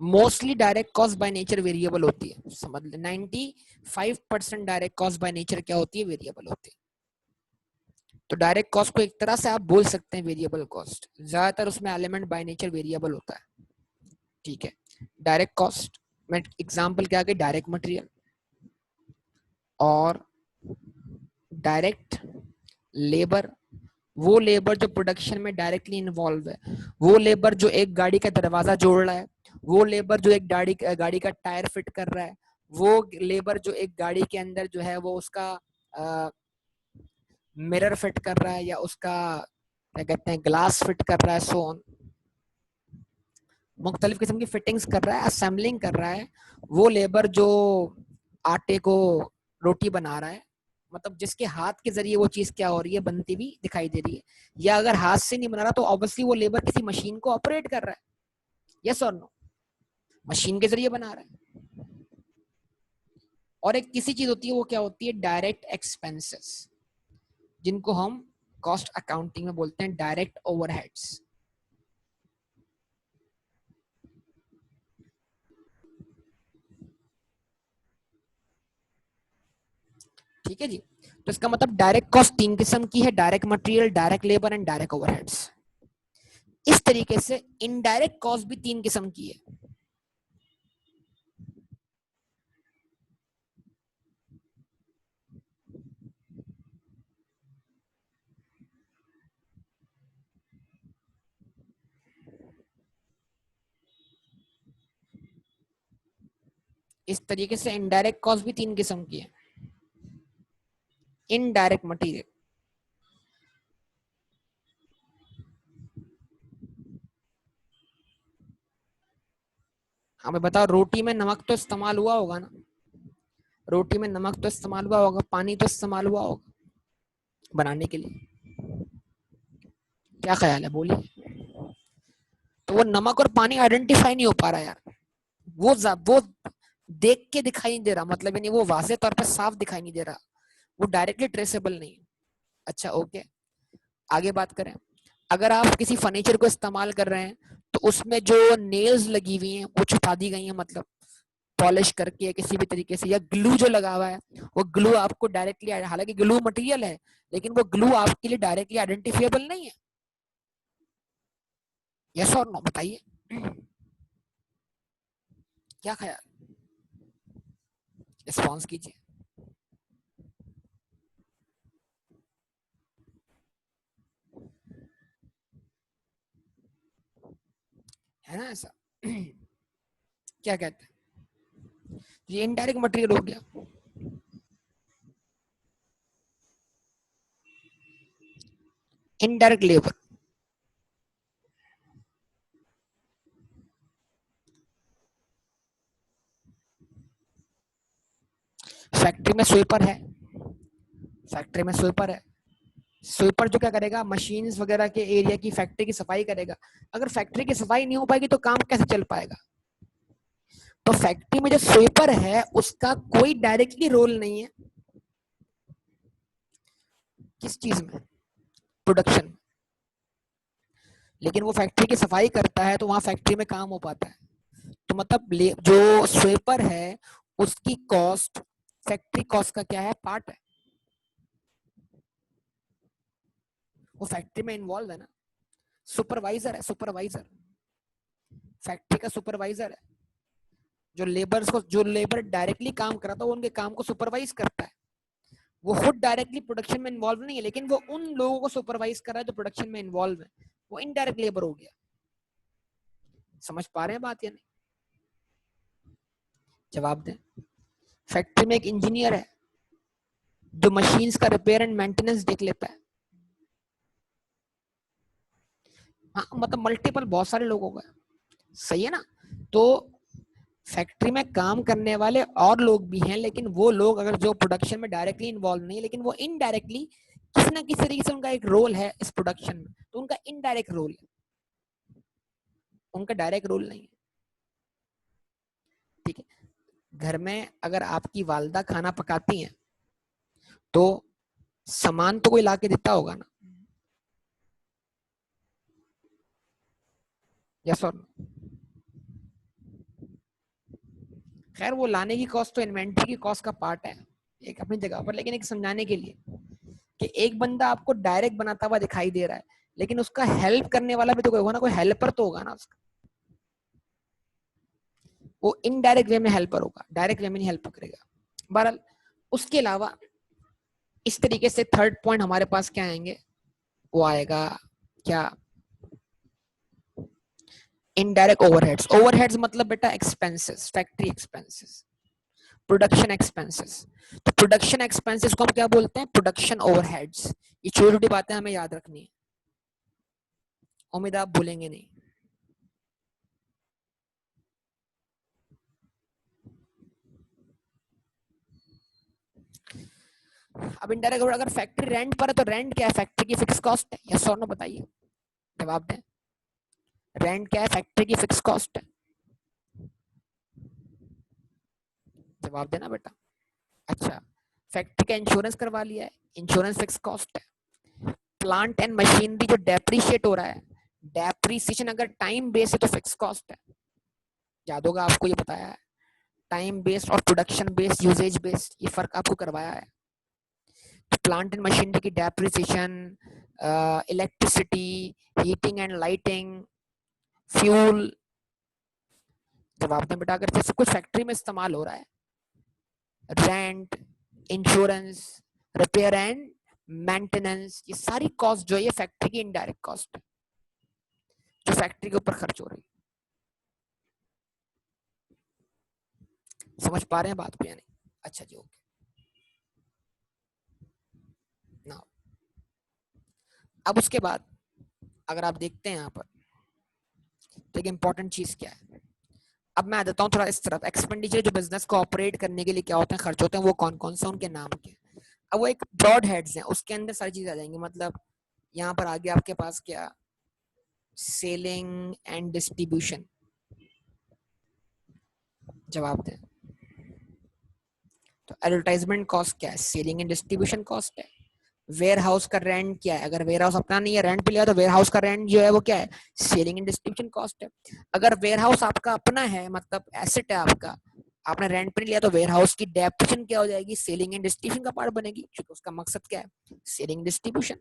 Mostly direct cost by nature variable होती है, समझ ले 95% डायरेक्ट कॉस्ट बाय नेचर क्या होती है, वेरिएबल होती है। तो डायरेक्ट कॉस्ट को एक तरह से आप बोल सकते हैं वेरिएबल कॉस्ट, ज्यादातर उसमें एलिमेंट बाय नेचर वेरिएबल होता है। ठीक है, डायरेक्ट कॉस्ट में एग्जांपल क्या गई, डायरेक्ट मटेरियल और डायरेक्ट लेबर। वो लेबर जो प्रोडक्शन में डायरेक्टली इन्वॉल्व है, वो लेबर जो एक गाड़ी का दरवाजा जोड़ रहा है, वो लेबर जो एक गाड़ी का टायर फिट कर रहा है, वो लेबर जो एक गाड़ी के अंदर जो है वो उसका मिरर फिट कर रहा है, या उसका क्या कहते हैं ग्लास फिट कर रहा है, सो ऑन, मुख्तलिफ किस्म की फिटिंग्स कर रहा है, असेंबलिंग कर रहा है। वो लेबर जो आटे को रोटी बना रहा है, मतलब जिसके हाथ के जरिए वो चीज क्या हो रही है, बनती हुई दिखाई दे रही है। या अगर हाथ से नहीं बना रहा तो ऑब्वियसली वो लेबर किसी मशीन को ऑपरेट कर रहा है, यस और नो, मशीन के जरिए बना रहा है। और एक किसी चीज होती है, वो क्या होती है, डायरेक्ट एक्सपेंसेस, जिनको हम कॉस्ट अकाउंटिंग में बोलते हैं डायरेक्ट ओवरहेड्स। ठीक है जी। तो इसका मतलब डायरेक्ट कॉस्ट तीन किस्म की है, direct material, direct labour and direct overheads. इस तरीके से इनडायरेक्ट कॉस्ट भी तीन किस्म की है। इस तरीके से इनडायरेक्ट कॉस्ट भी तीन किस्म की है। इनडायरेक्ट मटेरियल, हमें बताओ, रोटी में नमक तो इस्तेमाल हुआ होगा ना, रोटी में नमक तो इस्तेमाल हुआ होगा, पानी तो इस्तेमाल हुआ होगा बनाने के लिए, क्या ख्याल है, बोलिए। तो वो नमक और पानी आइडेंटिफाई नहीं हो पा रहा यार, वो देख के दिखाई नहीं दे रहा, मतलब यानी वो वाजे तौर पर साफ दिखाई नहीं दे रहा, वो डायरेक्टली ट्रेसेबल नहीं है। अच्छा ओके, आगे बात करें। अगर आप किसी फर्नीचर को इस्तेमाल कर रहे हैं तो उसमें जो नेल्स लगी हुई हैं वो छुपा दी गई हैं, मतलब पॉलिश करके या किसी भी तरीके से, या ग्लू जो लगा हुआ है वो ग्लू आपको डायरेक्टली, हालांकि ग्लू मटेरियल है लेकिन वो ग्लू आपके लिए डायरेक्टली आइडेंटिफिएबल नहीं है। यस और नो बताइए, क्या ख्याल, रिस्पॉन्स कीजिए। है ना ऐसा? क्या कहते हैं, ये इनडायरेक्ट मटेरियल हो गया। इनडायरेक्ट लेबर, फैक्ट्री में स्वीपर है, फैक्ट्री में स्वीपर है, स्वीपर जो क्या करेगा, मशीन्स वगैरह के एरिया की, फैक्ट्री की सफाई करेगा। अगर फैक्ट्री की सफाई नहीं हो पाएगी तो काम कैसे चल पाएगा? तो फैक्ट्री में जो स्वीपर है उसका कोई डायरेक्टली रोल नहीं है किस चीज में, प्रोडक्शन में, लेकिन वो फैक्ट्री की सफाई करता है तो वहां फैक्ट्री में काम हो पाता है। तो मतलब जो स्वीपर है उसकी कॉस्ट फैक्ट्री कॉस्ट का क्या है, पार्ट है, वो फैक्ट्री में इन्वॉल्व है ना। सुपरवाइजर है, सुपरवाइजर, फैक्ट्री का सुपरवाइजर है, जो लेबर्स को, जो लेबर डायरेक्टली काम कराता है वो उनके काम को सुपरवाइज करता है। वो खुद डायरेक्टली प्रोडक्शन में इन्वॉल्व नहीं है लेकिन वो उन लोगों को सुपरवाइज कर रहा है जो प्रोडक्शन में इन्वॉल्व है, वो इनडायरेक्ट लेबर हो गया। समझ पा रहे हैं बात या नहीं? जवाब दें। फैक्ट्री में एक इंजीनियर है जो मशीन्स का रिपेयर एंड मेंटेनेंस देख लेता है। हाँ मतलब मल्टीपल, बहुत सारे लोग हो गए, सही है ना। तो फैक्ट्री में काम करने वाले और लोग भी हैं लेकिन वो लोग अगर जो प्रोडक्शन में डायरेक्टली इन्वॉल्व नहीं है लेकिन वो इनडायरेक्टली किसी ना किसी तरीके से उनका एक रोल है इस प्रोडक्शन में, तो उनका इनडायरेक्ट रोल है, उनका डायरेक्ट रोल नहीं है। ठीक है, घर में अगर आपकी वालदा खाना पकाती हैं तो सामान तो कोई ला के देता होगा ना, यस और नो? खैर वो लाने की कॉस्ट तो इन्वेंट्री की कॉस्ट का पार्ट है एक अपनी जगह पर, लेकिन एक समझाने के लिए कि एक बंदा आपको डायरेक्ट बनाता हुआ दिखाई दे रहा है लेकिन उसका हेल्प करने वाला भी तो कोई होगा ना, कोई हेल्पर तो होगा ना उसका, वो इनडायरेक्ट वे में हेल्पर होगा, डायरेक्ट वे में नहीं हेल्प करेगा। बहरहाल उसके अलावा इस तरीके से थर्ड पॉइंट हमारे पास क्या आएंगे, वो आएगा क्या, इनडायरेक्ट ओवरहेड्स। ओवरहेड्स मतलब बेटा expenses, factory expenses, production expenses. तो प्रोडक्शन एक्सपेंसेस को हम क्या बोलते हैं, प्रोडक्शन ओवरहेड्स। ये छोटी छोटी बातें हमें याद रखनी है, उम्मीद आप भूलेंगे नहीं। अब इनडायरेक्ट, अगर फैक्ट्री रेंट पर है तो रेंट क्या है, फैक्ट्री की फिक्स कॉस्ट है, यस और नो बताइए, जवाब दें। रेंट क्या है, फैक्ट्री की फिक्स कॉस्ट है, जवाब देना बेटा। अच्छा, फैक्ट्री का इंश्योरेंस करवा लिया है, इंश्योरेंस फिक्स कॉस्ट है। प्लांट एंड मशीनरी जो डेप्रिशिएट हो रहा है, डेप्रिसिएशन अगर टाइम बेस्ड है तो फिक्स कॉस्ट है, याद होगा आपको ये बताया है। टाइम बेस्ड और प्रोडक्शन बेस्ड, यूजेज बेस्ड, ये फर्क आपको करवाया है। तो प्लांट एंड मशीनरी की depreciation, electricity, heating and lighting, fuel, जवाब दें बेटा। अगर जैसे कुछ फैक्ट्री में इस्तेमाल हो रहा है, rent, insurance, repair and maintenance, ये सारी कॉस्ट जो है ये फैक्ट्री की इनडायरेक्ट कॉस्ट है जो फैक्ट्री के ऊपर खर्च हो रही है। समझ पा रहे हैं बात को या नहीं? अच्छा जी, ओके। नाउ अब उसके बाद अगर आप देखते हैं यहाँ पर तो एक इंपॉर्टेंट चीज क्या है, अब मैं आ जाता हूँ थोड़ा इस तरफ, एक्सपेंडिचर जो बिजनेस को ऑपरेट करने के लिए क्या होते हैं, खर्च होते हैं, वो कौन कौन से, उनके नाम के। अब वो एक ब्रॉड हेड्स हैं, उसके अंदर सारी चीजें आ जाएंगी। मतलब यहाँ पर आगे आपके पास क्या, सेलिंग एंड डिस्ट्रीब्यूशन, जवाब दें। तो एडवर्टाइजमेंट कॉस्ट क्या है, सेलिंग एंड डिस्ट्रीब्यूशन कॉस्ट है। वेयर हाउस का रेंट क्या है, अगर वेयर हाउस अपना नहीं है रेंट पे लिया तो वेयर हाउस का रेंट जो है वो क्या है, सेलिंग एंड डिस्ट्रीब्यूशन कॉस्ट है। अगर वेयर हाउस आपका अपना है, मतलब एसेट है आपका, आपने रेंट पे नहीं लिया, तो वेयर हाउस की डेप्रिसिएशन क्या हो जाएगी, सेलिंग एंड डिस्ट्रीब्यूशन का पार्ट बनेगी, क्योंकि उसका मकसद क्या है, सेलिंग डिस्ट्रीब्यूशन।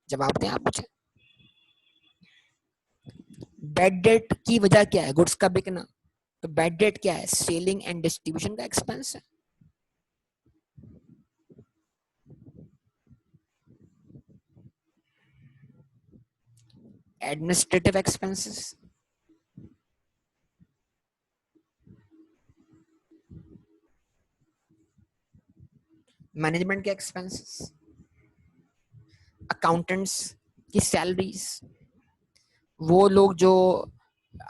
जवाब दें आप मुझे। बैड डेट की वजह क्या है, गुड्स का बिकना, तो बैड डेट क्या है, सेलिंग एंड डिस्ट्रीब्यूशन का एक्सपेंस है। एडमिनिस्ट्रेटिव एक्सपेंसेस, मैनेजमेंट के एक्सपेंसेस, अकाउंटेंट्स की सैलरीज, वो लोग जो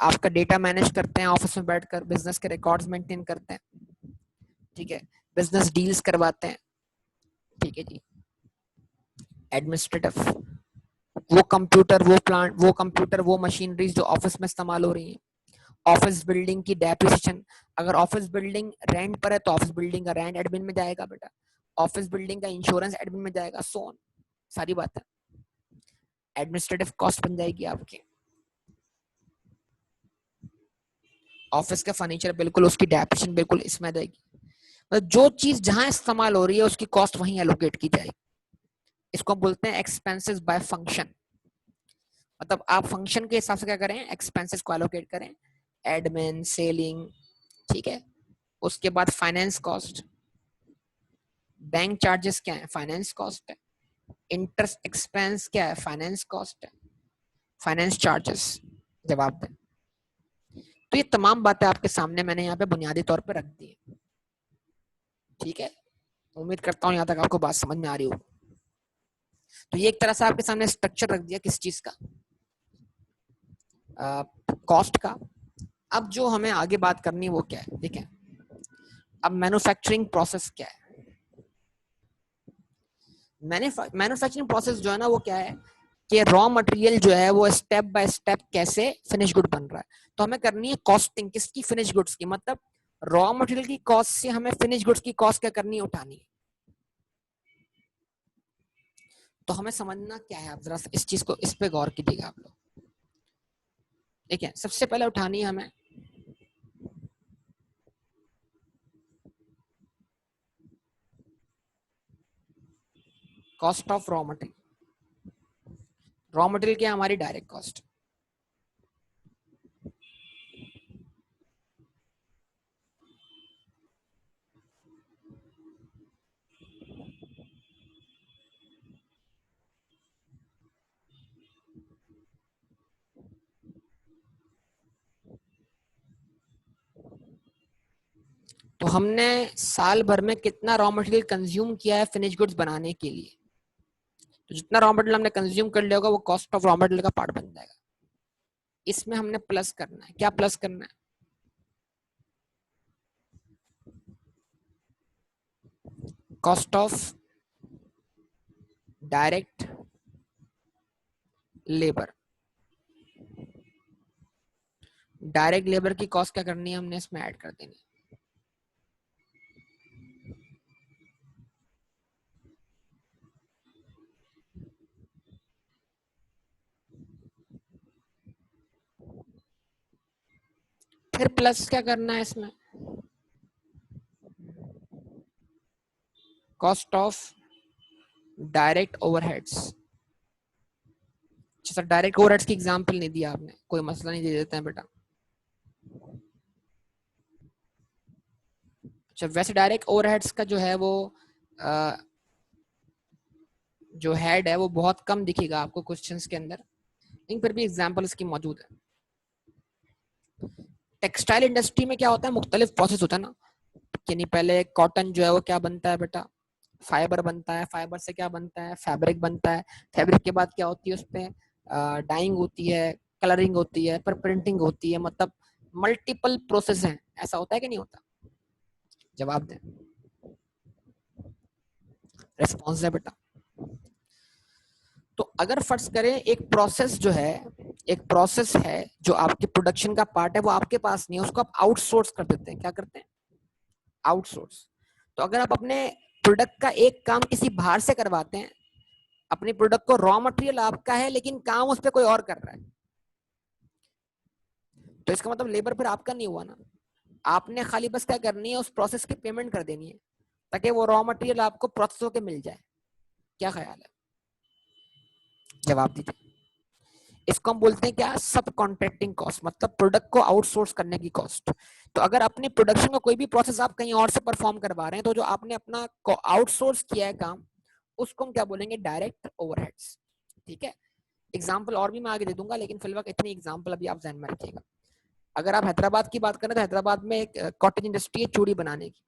आपका डेटा मैनेज करते हैं ऑफिस में बैठकर, बिजनेस के रिकॉर्ड्स मेंटेन करते हैं, ठीक है, बिजनेस डील्स करवाते हैं, ठीक है जी। एडमिनिस्ट्रेटिव, वो कंप्यूटर, वो प्लांट, वो कंप्यूटर, वो मशीनरीज जो ऑफिस में इस्तेमाल हो रही हैं। ऑफिस बिल्डिंग की डेप्रिसिएशन, अगर ऑफिस बिल्डिंग रेंट पर है तो ऑफिस बिल्डिंग का रेंट एडमिन में जाएगा बेटा, ऑफिस बिल्डिंग का इंश्योरेंस एडमिन में जाएगा, सो ऑन, सारी बात है, एडमिनिस्ट्रेटिव कॉस्ट बन जाएगी आपकी। ऑफिस का फर्नीचर बिल्कुल, उसकी डेप्रिसिएशन बिल्कुल इसमें आ जाएगी, मतलब जो चीज जहां इस्तेमाल हो रही है उसकी कॉस्ट वहीं एलोकेट की जाएगी। इसको बोलते हैं एक्सपेंसेस बाय फंक्शन, मतलब आप फंक्शन के हिसाब से क्या करें, एक्सपेंसेस को एलोकेट करें, एडमिन, सेलिंग, ठीक है। उसके बाद फाइनेंस कॉस्ट, बैंक चार्जेस क्या है, फाइनेंस कॉस्ट है। इंटरेस्ट एक्सपेंस क्या है, फाइनेंस कॉस्ट है। फाइनेंस चार्जेस, जवाब दें। तो ये तमाम बातें आपके सामने मैंने यहाँ पे बुनियादी तौर पे रख दी है, ठीक है। उम्मीद करता हूँ यहाँ तक आपको बात समझ में आ रही हो। तो ये एक तरह से आपके सामने स्ट्रक्चर रख दिया किस चीज का, कॉस्ट का। अब जो हमें आगे बात करनी है वो क्या है, देखें। अब मैन्युफैक्चरिंग प्रोसेस क्या है, मैन्युफैक्चरिंग प्रोसेस जो है ना वो क्या है कि रॉ मटेरियल जो है वो स्टेप बाय स्टेप कैसे फिनिश गुड बन रहा है। तो हमें करनी है कॉस्टिंग किसकी, फिनिश गुड्स की, मतलब रॉ मटेरियल की कॉस्ट से हमें फिनिश गुड्स की कॉस्ट क्या करनी है, उठानी है। तो हमें समझना क्या है, आप जरा इस चीज को, इस पे गौर कीजिएगा आप लोग। ठीक है, सबसे पहले उठानी है हमें cost of raw material. Raw material क्या है, हमारी डायरेक्ट कॉस्ट। तो हमने साल भर में कितना रॉ मटेरियल कंज्यूम किया है फिनिश गुड्स बनाने के लिए, तो जितना रॉ मटेरियल हमने कंज्यूम कर लिया होगा वो कॉस्ट ऑफ रॉ मटेरियल का पार्ट बन जाएगा। इसमें हमने प्लस करना है, क्या प्लस करना है, cost of direct labour. Direct labour की कॉस्ट क्या करनी है, हमने इसमें ऐड कर देनी है। फिर प्लस क्या करना है इसमें, कॉस्ट ऑफ डायरेक्ट ओवरहेड्स। अच्छा सर, डायरेक्ट ओवरहेड्स की एग्जांपल नहीं दिया आपने, कोई मसला नहीं, दे देते हैं बेटा। अच्छा, वैसे डायरेक्ट ओवरहेड्स का जो है वो आ, जो हेड है वो बहुत कम दिखेगा आपको क्वेश्चंस के अंदर, लेकिन फिर भी एग्जांपल इसकी मौजूद है। टेक्सटाइल इंडस्ट्री में क्या होता है, मुख्तलिफ प्रोसेस होता है ना, यानी पहले कॉटन जो है वो क्या बनता है बेटा, फाइबर बनता है, फाइबर से क्या बनता है, फैब्रिक बनता है, फैब्रिक के बाद क्या होती है, उस पर डाइंग होती है, कलरिंग होती है, फिर प्रिंटिंग होती है, मतलब मल्टीपल प्रोसेस हैं, ऐसा होता है कि नहीं होता, जवाब दें। रेस्पॉन्स है बेटा। तो अगर फर्ज करें एक प्रोसेस जो है, एक प्रोसेस है जो आपके प्रोडक्शन का पार्ट है, वो आपके पास नहीं है, उसको आप आउटसोर्स कर देते हैं, क्या करते हैं, आउटसोर्स। तो अगर आप अपने प्रोडक्ट का एक काम किसी बाहर से करवाते हैं अपनी प्रोडक्ट को रॉ मटेरियल आपका है लेकिन काम उस पर कोई और कर रहा है, तो इसका मतलब लेबर फिर आपका नहीं हुआ ना। आपने खाली बस क्या करनी है, उस प्रोसेस की पेमेंट कर देनी है ताकि वो रॉ मटेरियल आपको प्रोसेस होकर मिल जाए। क्या ख्याल है, जवाब दीजिए। इसको हम बोलते हैं क्या, सब कॉन्ट्रैक्टिंग कॉस्ट, मतलब प्रोडक्ट को आउटसोर्स करने की कॉस्ट। तो अगर अपने प्रोडक्शन का कोई भी प्रोसेस आप कहीं और से परफॉर्म करवा रहे हैं, तो जो आपने अपना आउटसोर्स किया है काम, उसको हम क्या बोलेंगे, डायरेक्ट ओवरहेड्स। ठीक है, एग्जाम्पल और भी मैं आगे दे दूंगा, लेकिन फिलहाल इतनी एग्जाम्पल अभी आप ध्यान में रखिएगा। अगर आप हैदराबाद की बात करें तो हैदराबाद में एक कॉटेज इंडस्ट्री है चूड़ी बनाने की।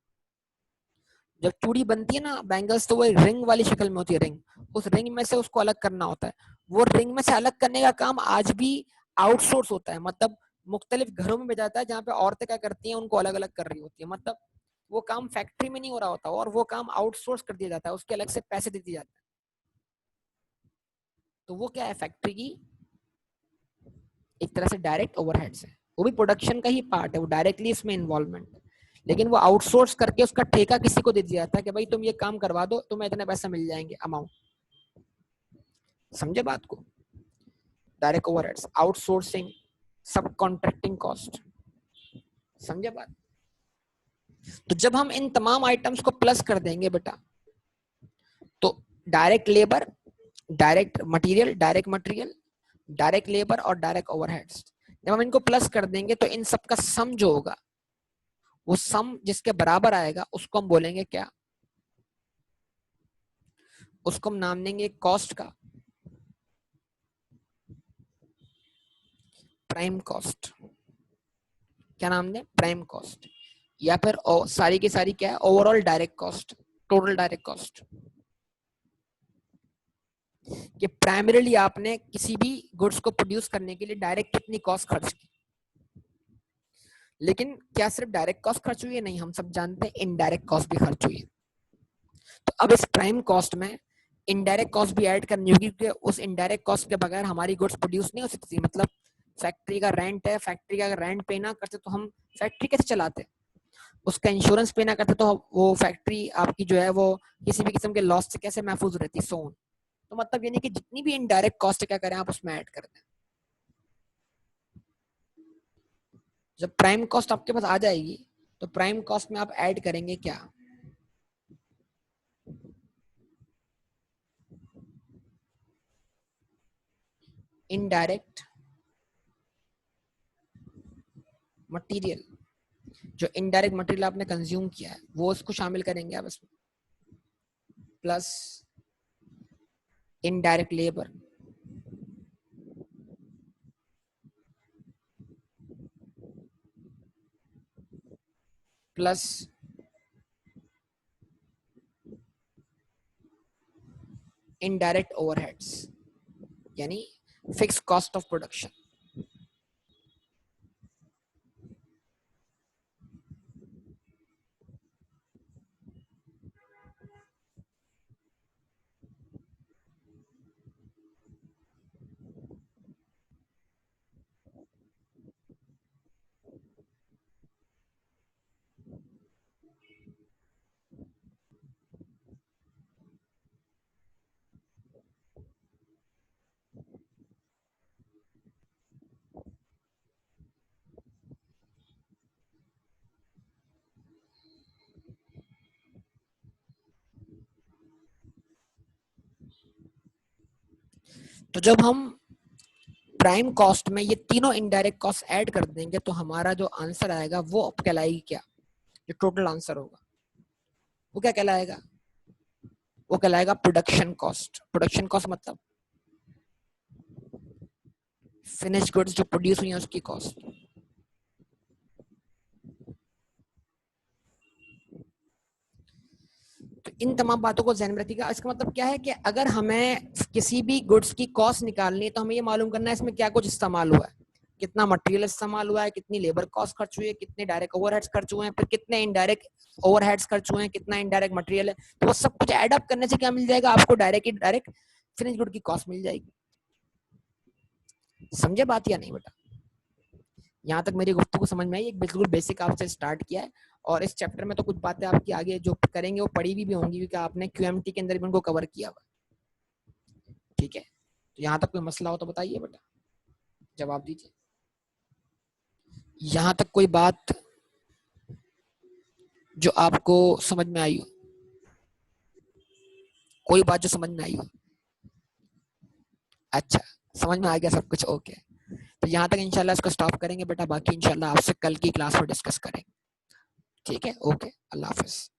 जब चूड़ी बनती है ना बैंगल्स, तो वो रिंग वाली शक्ल में होती है रिंग, उस रिंग में से उसको अलग करना होता है। वो रिंग में से अलग करने का काम आज भी आउटसोर्स होता है, मतलब मुख्तलिफ घरों में भेजा जाता है जहाँ पे औरतें क्या करती हैं, उनको अलग अलग कर रही होती है। मतलब वो काम फैक्ट्री में नहीं हो रहा होता और वो काम आउटसोर्स कर दिया जाता है, उसके अलग से पैसे दे दिए जाते हैं। तो वो क्या है, फैक्ट्री की एक तरह से डायरेक्ट ओवरहेड्स है, वो भी प्रोडक्शन का ही पार्ट है, वो डायरेक्टली इसमें इन्वॉल्वमेंट है, लेकिन वो आउटसोर्स करके उसका ठेका किसी को दे दिया जाता है कि भाई तुम ये काम करवा दो, तुम्हें इतने पैसे मिल जाएंगे, अमाउंट। समझे बात को, डायरेक्ट ओवरहेड्स, आउटसोर्सिंग, सब कॉन्ट्रैक्टिंग कॉस्ट। समझे बात। तो जब हम इन तमाम आइटम्स को प्लस कर देंगे बेटा, तो direct labour, direct material, direct labour और डायरेक्ट ओवरहेड्स, जब हम इनको प्लस कर देंगे तो इन सब का सम जो होगा, वो सम जिसके बराबर आएगा उसको हम बोलेंगे क्या, उसको हम नाम देंगे कॉस्ट का, प्राइम कॉस्ट। क्या नाम दें, प्राइम कॉस्ट, या फिर सारी की सारी क्या है, overall direct cost, total direct cost. कि प्राइमरीली आपने किसी भी गुड्स को प्रोड्यूस करने के लिए डायरेक्ट कितनी कॉस्ट खर्च की, लेकिन क्या सिर्फ डायरेक्ट कॉस्ट खर्च हुई है, नहीं, हम सब जानते हैं इनडायरेक्ट कॉस्ट भी खर्च हुई है। तो अब इस प्राइम कॉस्ट में इनडायरेक्ट कॉस्ट भी ऐड करनी होगी, क्योंकि उस इनडायरेक्ट कॉस्ट के बगैर हमारी गुड्स प्रोड्यूस नहीं हो सकती। मतलब फैक्ट्री का रेंट है, फैक्ट्री का अगर रेंट पे ना करते तो हम फैक्ट्री कैसे चलाते, उसका इंश्योरेंस पे ना करते तो वो फैक्ट्री आपकी जो है वो किसी भी किस्म के लॉस से कैसे महफूज रहती, सोन। तो मतलब यानी कि जितनी भी इनडायरेक्ट कॉस्ट क्या करें आप उसमें ऐड कर दें। जब प्राइम कॉस्ट आपके पास आ जाएगी तो प्राइम कॉस्ट में आप ऐड करेंगे क्या, इनडायरेक्ट मटेरियल। जो इनडायरेक्ट मटेरियल आपने कंज्यूम किया है वो उसको शामिल करेंगे आप इसमें, plus indirect labour, plus indirect overheads, यानी फिक्स कॉस्ट ऑफ प्रोडक्शन। तो जब हम प्राइम कॉस्ट में ये तीनों इनडायरेक्ट कॉस्ट ऐड कर देंगे तो हमारा जो आंसर आएगा वो अब कहलाएगी क्या, जो टोटल आंसर होगा वो क्या कहलाएगा, वो कहलाएगा प्रोडक्शन कॉस्ट। प्रोडक्शन कॉस्ट मतलब फिनिश गुड्स जो प्रोड्यूस हुई है उसकी कॉस्ट। तो इन तमाम बातों को ध्यान में रखिएगा। इसका मतलब क्या है कि अगर हमें किसी भी गुड्स की कॉस्ट निकालनी है तो हमें ये मालूम करना है इसमें क्या कुछ इस्तेमाल हुआ है, कितना मटेरियल इस्तेमाल हुआ है, कितनी लेबर कॉस्ट खर्च हुई है, कितने डायरेक्ट ओवरहेड्स खर्च हुए हैं, फिर कितने इनडायरेक्ट ओवरहेड्स खर्च हुए हैं, कितना इनडायरेक्ट मटेरियल है। तो वो सब कुछ एड अप करने से क्या मिल जाएगा आपको, डायरेक्ट फिनिश गुड की कॉस्ट मिल जाएगी। समझे बात या नहीं बेटा, यहाँ तक मेरी गुफ्तगू समझ में आई, एक बिल्कुल बेसिक आपसे स्टार्ट किया है, और इस चैप्टर में तो कुछ बातें आपकी आगे जो करेंगे वो पढ़ी भी होंगी, क्योंकि आपने क्यूएमटी के अंदर भी उनको कवर किया हुआ। ठीक है, तो यहाँ तक कोई मसला हो तो बताइए बेटा, जवाब दीजिए। यहाँ तक कोई बात जो आपको समझ में आई हो, कोई बात जो समझ में आई हो? अच्छा, समझ में आ गया सब कुछ, ओके। तो यहाँ तक इंशाल्लाह इसको स्टॉप करेंगे बेटा, बाकी इंशाल्लाह आपसे कल की क्लास में डिस्कस करेंगे। ठीक है, ओके, अल्लाह हाफिज।